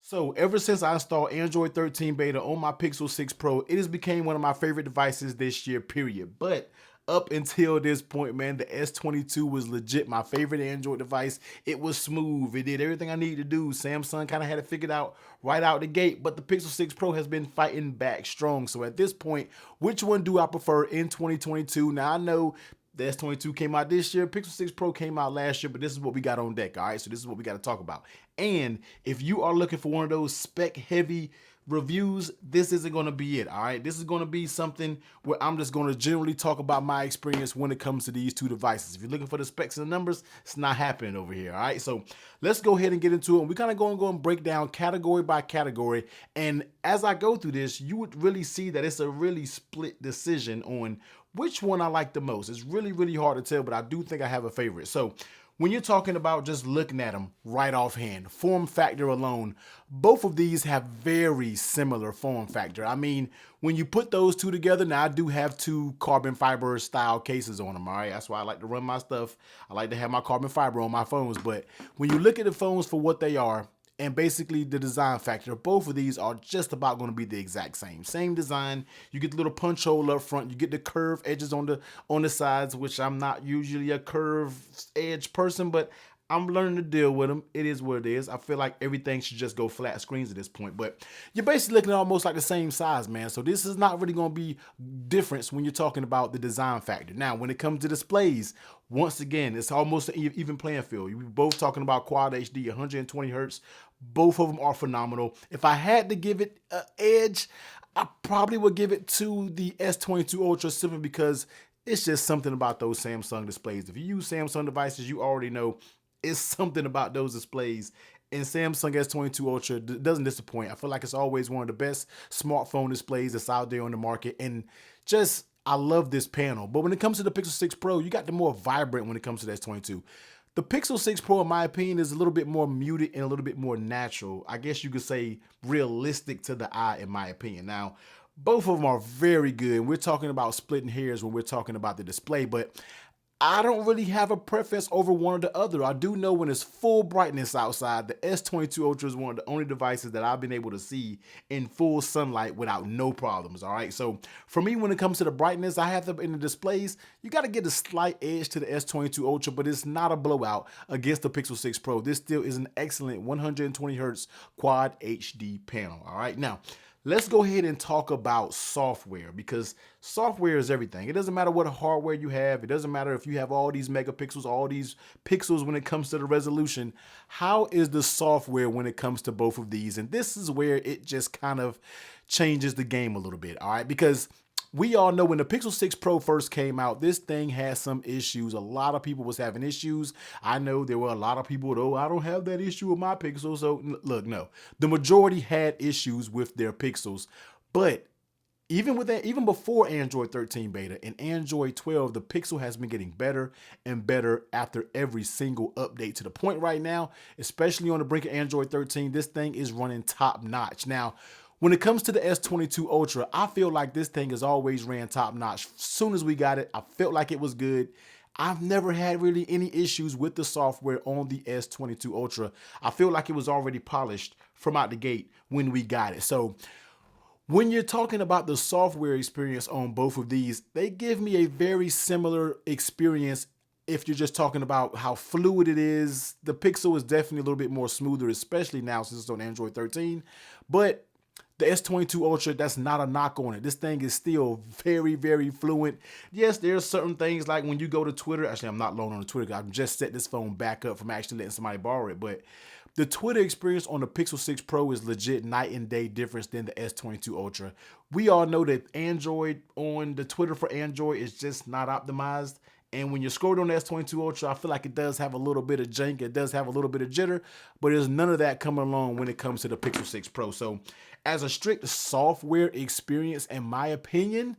So ever since I installed Android 13 beta on my Pixel 6 Pro, it has become one of my favorite devices this year, period. But up until this point, man, the S22 was legit my favorite Android device. It was smooth. It did everything I needed to do. Samsung kind of had it figured out right out the gate, but the Pixel 6 Pro has been fighting back strong. So at this point, which one do I prefer in 2022? Now I know the S22 came out this year. Pixel 6 Pro came out last year, but this is what we got on deck, all right? So this is what we got to talk about. And if you are looking for one of those spec-heavy reviews, this isn't going to be it, all right? This is going to be something where I'm just going to generally talk about my experience when it comes to these two devices. If you're looking for the specs and the numbers, it's not happening over here, all right? So let's go ahead and get into it. And we're kind of going to go and break down category by category. And as I go through this, you would really see that it's a really split decision on which one I like the most. It's really, really hard to tell, but I do think I have a favorite. So when you're talking about just looking at them right offhand, form factor alone, both of these have very similar form factor. I mean, when you put those two together, now I do have two carbon fiber style cases on them, all right? That's why I like to run my stuff. I like to have my carbon fiber on my phones. But when you look at the phones for what they are, and basically the design factor, both of these are just about going to be the exact same design. You get the little punch hole up front, you get the curved edges on the sides, which I'm not usually a curved edge person, but I'm learning to deal with them. It is what it is. I feel like everything should just go flat screens at this point, but you're basically looking at almost like the same size, man. So this is not really going to be difference when you're talking about the design factor. Now, when it comes to displays, once again, it's almost an even playing field. We're both talking about Quad HD, 120 hertz. Both of them are phenomenal. If I had to give it an edge, I probably would give it to the S22 Ultra simply because it's just something about those Samsung displays. If you use Samsung devices, you already know it's something about those displays. And Samsung S22 Ultra doesn't disappoint. I feel like it's always one of the best smartphone displays that's out there on the market. And just, I love this panel. But when it comes to the Pixel 6 Pro, you got the more vibrant when it comes to the S22. The Pixel 6 Pro, in my opinion, is a little bit more muted and a little bit more natural. I guess you could say realistic to the eye, in my opinion. Now, both of them are very good. We're talking about splitting hairs when we're talking about the display, but I don't really have a preference over one or the other. I do know when it's full brightness outside, the S22 Ultra is one of the only devices that I've been able to see in full sunlight without no problems, all right? So for me, when it comes to the brightness, I have to, in the displays, you got to get a slight edge to the S22 Ultra, but it's not a blowout against the Pixel 6 Pro. This still is an excellent 120 hertz Quad HD panel, all right? Now, let's go ahead and talk about software, because software is everything. It doesn't matter what hardware you have. It doesn't matter if you have all these megapixels, all these pixels when it comes to the resolution. How is the software when it comes to both of these? And this is where it just kind of changes the game a little bit, all right? Because we all know when the Pixel 6 Pro first came out, this thing had some issues. A lot of people was having issues. I know there were a lot of people, oh, I don't have that issue with my Pixel. So look, no, the majority had issues with their Pixels. But even with that, even before Android 13 beta and Android 12, the Pixel has been getting better and better after every single update, to the point right now, especially on the brink of Android 13, this thing is running top notch. Now, when it comes to the S22 Ultra, I feel like this thing has always ran top notch. As soon as we got it, I felt like it was good. I've never had really any issues with the software on the S22 Ultra. I feel like it was already polished from out the gate when we got it. So when you're talking about the software experience on both of these, they give me a very similar experience. If you're just talking about how fluid it is, the Pixel is definitely a little bit more smoother, especially now since it's on Android 13. But the S22 Ultra, that's not a knock on it. This thing is still very, very fluent. Yes, there's certain things like when you go to Twitter. Actually, I'm not loading on Twitter. I've just set this phone back up from actually letting somebody borrow it. But the Twitter experience on the Pixel 6 Pro is legit night and day difference than the S22 Ultra. We all know that Android on the Twitter for Android is just not optimized. And when you're scrolling on the S22 Ultra, I feel like it does have a little bit of jank. It does have a little bit of jitter, but there's none of that coming along when it comes to the Pixel 6 Pro. So as a strict software experience, in my opinion,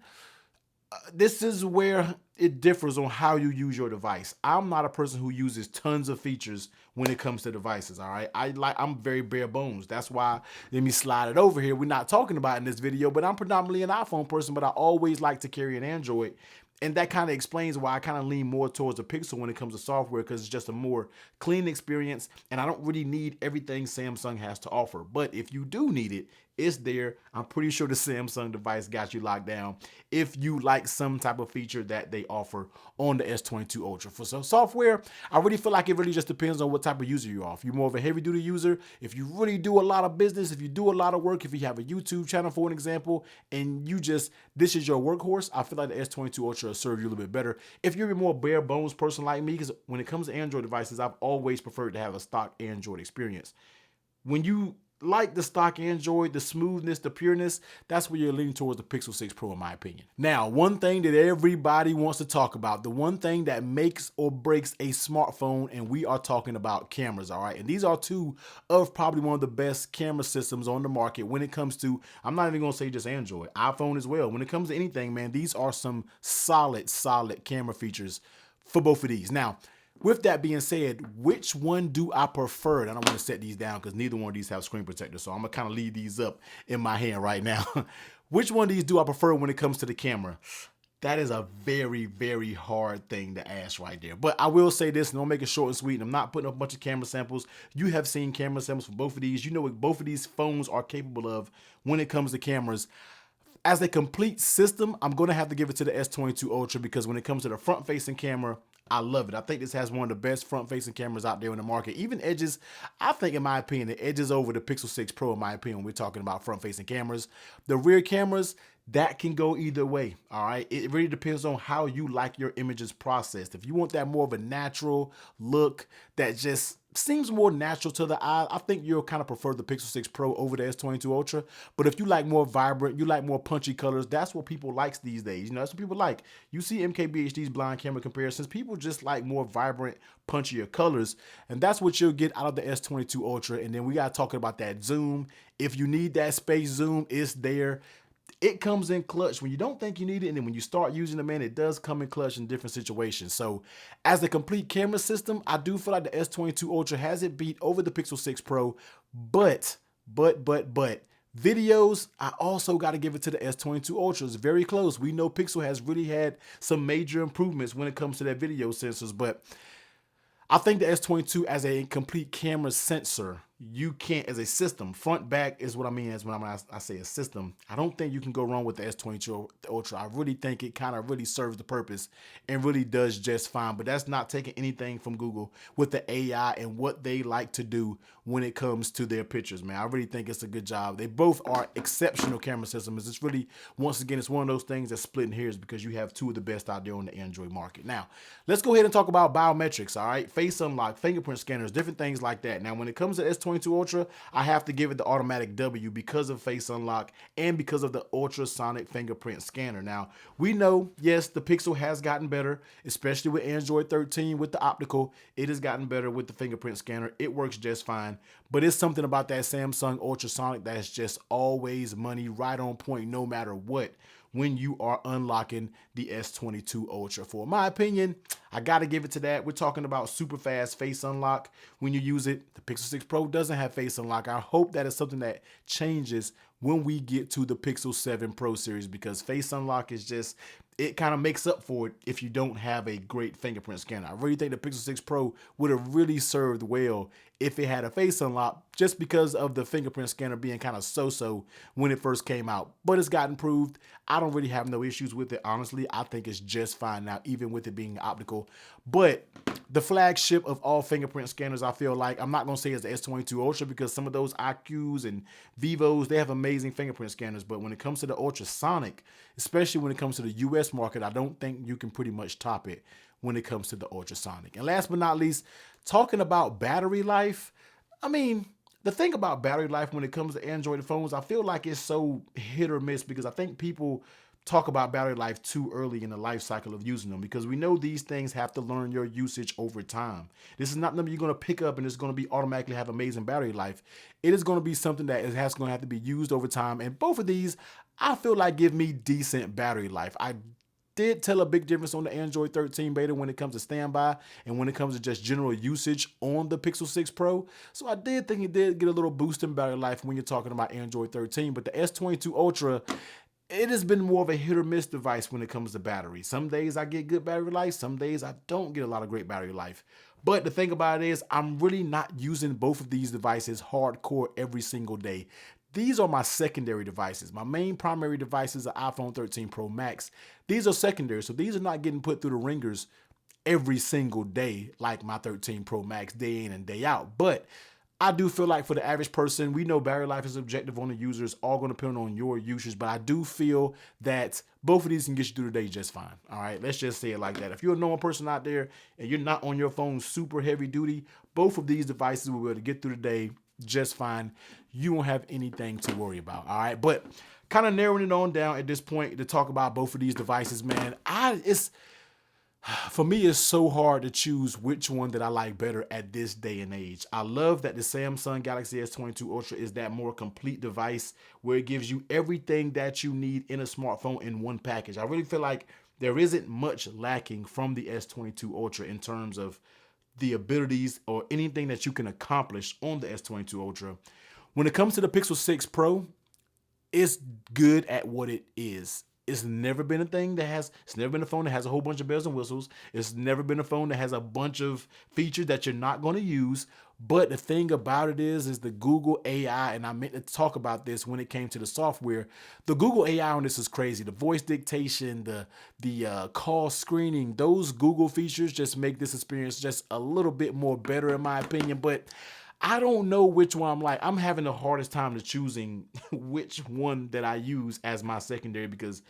this is where it differs on how you use your device. I'm not a person who uses tons of features when it comes to devices, all right? I'm very bare bones. That's why, let me slide it over here. We're not talking about it in this video, but I'm predominantly an iPhone person, but I always like to carry an Android. And that kind of explains why I kind of lean more towards the Pixel when it comes to software, because it's just a more clean experience and I don't really need everything Samsung has to offer. But if you do need it, it's there. I'm pretty sure the Samsung device got you locked down if you like some type of feature that they offer on the S22 Ultra. For some software, I really feel like it really just depends on what type of user you are. If you're more of a heavy duty user, if you really do a lot of business, if you do a lot of work, if you have a YouTube channel, for an example, and this is your workhorse, I feel like the S22 Ultra will serve you a little bit better. If you're a more bare bones person like me, because when it comes to Android devices, I've always preferred to have a stock Android experience. When you like the stock Android, the smoothness, the pureness, that's where you're leaning towards the Pixel 6 Pro, in my opinion. Now, one thing that everybody wants to talk about, the one thing that makes or breaks a smartphone, and we are talking about cameras, all right? And these are two of probably one of the best camera systems on the market when it comes to, I'm not even gonna say just Android, iPhone as well. When it comes to anything, man, these are some solid camera features for both of these. Now, with that being said, which one do I prefer? And I don't want to set these down because neither one of these have screen protectors, so I'm gonna kind of leave these up in my hand right now. Which one of these do I prefer when it comes to the camera? That is a very hard thing to ask right there. But I will say this, and I'll make it short and sweet, and I'm not putting up a bunch of camera samples. You have seen camera samples for both of these. You know what both of these phones are capable of when it comes to cameras. As a complete system, I'm going to have to give it to the S22 Ultra, because when it comes to the front-facing camera, I love it. I think this has one of the best front-facing cameras out there in the market. Even edges, I think, in my opinion, it edges over the Pixel 6 Pro, in my opinion, when we're talking about front-facing cameras. The rear cameras, that can go either way, all right? It really depends on how you like your images processed. If you want that more of a natural look that just seems more natural to the eye, I think you'll kind of prefer the Pixel 6 Pro over the S22 Ultra. But if you like more vibrant, you like more punchy colors, that's what people like these days. You know, that's what people like. You see MKBHD's blind camera comparisons, people just like more vibrant, punchier colors. And that's what you'll get out of the S22 Ultra. And then we got talking about that zoom. If you need that space zoom, it's there. It comes in clutch when you don't think you need it, and then when you start using it, man, it does come in clutch in different situations. So as a complete camera system, I do feel like the S22 Ultra has it beat over the Pixel 6 Pro, but videos, I also got to give it to the S22 Ultra. It's very close. We know Pixel has really had some major improvements when it comes to their video sensors, but I think the S22 as a complete camera sensor, you can't, as a system, front, back is what I mean as when I say a system. I don't think you can go wrong with the S22 Ultra. I really think it kind of really serves the purpose and really does just fine. But that's not taking anything from Google with the AI and what they like to do when it comes to their pictures, man. I really think it's a good job. They both are exceptional camera systems. It's really, once again, it's one of those things that's splitting hairs because you have two of the best out there on the Android market. Now, let's go ahead and talk about biometrics, all right? Face unlock, fingerprint scanners, different things like that. Now, when it comes to S22 Ultra, I have to give it the automatic W because of face unlock and because of the ultrasonic fingerprint scanner. Now, we know, yes, the Pixel has gotten better, especially with Android 13 with the optical. It has gotten better with the fingerprint scanner. It works just fine, but it's something about that Samsung ultrasonic that's just always money, right on point, no matter what, when you are unlocking the S22 Ultra. For my opinion, I got to give it to that. We're talking about super fast face unlock when you use it. The Pixel 6 Pro doesn't have face unlock. I hope that is something that changes when we get to the Pixel 7 Pro series, because face unlock is just, it kind of makes up for it if you don't have a great fingerprint scanner. I really think the Pixel 6 Pro would have really served well if it had a face unlock, just because of the fingerprint scanner being kind of so-so when it first came out. But it's gotten improved. I don't really have no issues with it, honestly. I think it's just fine now, even with it being optical. But the flagship of all fingerprint scanners, I feel like, I'm not going to say it's the S22 Ultra, because some of those IQs and Vivos, they have amazing fingerprint scanners. But when it comes to the ultrasonic, especially when it comes to the US market, I don't think you can pretty much top it when it comes to the ultrasonic. And last but not least, talking about battery life, I mean, the thing about battery life when it comes to Android phones, I feel like it's so hit or miss, because I think people talk about battery life too early in the life cycle of using them, because we know these things have to learn your usage over time. This is not something you're going to pick up and it's going to be automatically have amazing battery life. It is going to be something that is going to have to be used over time. And both of these, I feel like, give me decent battery life. I did tell a big difference on the Android 13 beta when it comes to standby and when it comes to just general usage on the Pixel 6 Pro. So I did think it did get a little boost in battery life when you're talking about Android 13, but the S22 Ultra, it has been more of a hit or miss device when it comes to battery. Some days I get good battery life, some days I don't get a lot of great battery life. But the thing about it is, I'm really not using both of these devices hardcore every single day. These are my secondary devices. My main primary device is the iPhone 13 Pro Max. These are secondary, so these are not getting put through the ringers every single day like my 13 Pro Max day in and day out. But I do feel like for the average person, we know battery life is subjective on the user. It's all going to depend on your usage, but I do feel that both of these can get you through the day just fine. All right, let's just say it like that. If you're a normal person out there and you're not on your phone super heavy duty, both of these devices will be able to get through the day just fine. You won't have anything to worry about. All right, but kind of narrowing it on down at this point to talk about both of these devices, man. For me, it's so hard to choose which one that I like better at this day and age. I love that the Samsung Galaxy S22 Ultra is that more complete device where it gives you everything that you need in a smartphone in one package. I really feel like there isn't much lacking from the S22 Ultra in terms of the abilities or anything that you can accomplish on the S22 Ultra. When it comes to the Pixel 6 Pro, it's good at what it is. It's never been it's never been a phone that has a whole bunch of bells and whistles. It's never been a phone that has a bunch of features that you're not going to use. But the thing about it is the Google AI, and I meant to talk about this when it came to the software. The Google AI on this is crazy. The voice dictation, the call screening, those Google features just make this experience just a little bit more better in my opinion. But I don't know which one I'm like. I'm having the hardest time to choosing which one that I use as my secondary because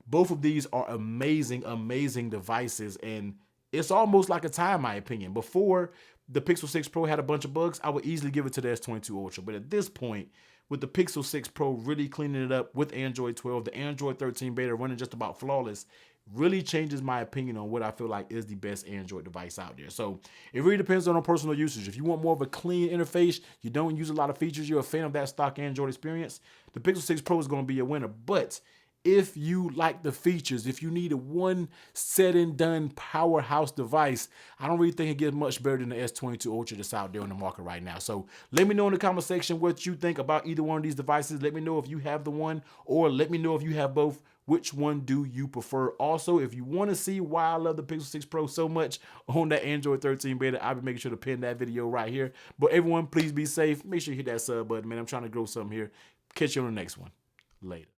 both of these are amazing, amazing devices. And it's almost like a tie, in my opinion. Before the Pixel 6 Pro had a bunch of bugs, I would easily give it to the S22 Ultra. But at this point, with the Pixel 6 Pro really cleaning it up with Android 12, the Android 13 beta running just about flawless, really changes my opinion on what I feel like is the best Android device out there. So it really depends on personal usage. If you want more of a clean interface, you don't use a lot of features, you're a fan of that stock Android experience, the Pixel 6 Pro is going to be a winner. But if you like the features, if you need a one said and done powerhouse device, I don't really think it gets much better than the S22 Ultra that's out there on the market right now. So let me know in the comment section what you think about either one of these devices. Let me know if you have the one, or let me know if you have both. Which one do you prefer? Also, if you want to see why I love the Pixel 6 Pro so much on that Android 13 beta, I'll be making sure to pin that video right here. But everyone, please be safe. Make sure you hit that sub button, man. I'm trying to grow something here. Catch you on the next one. Later.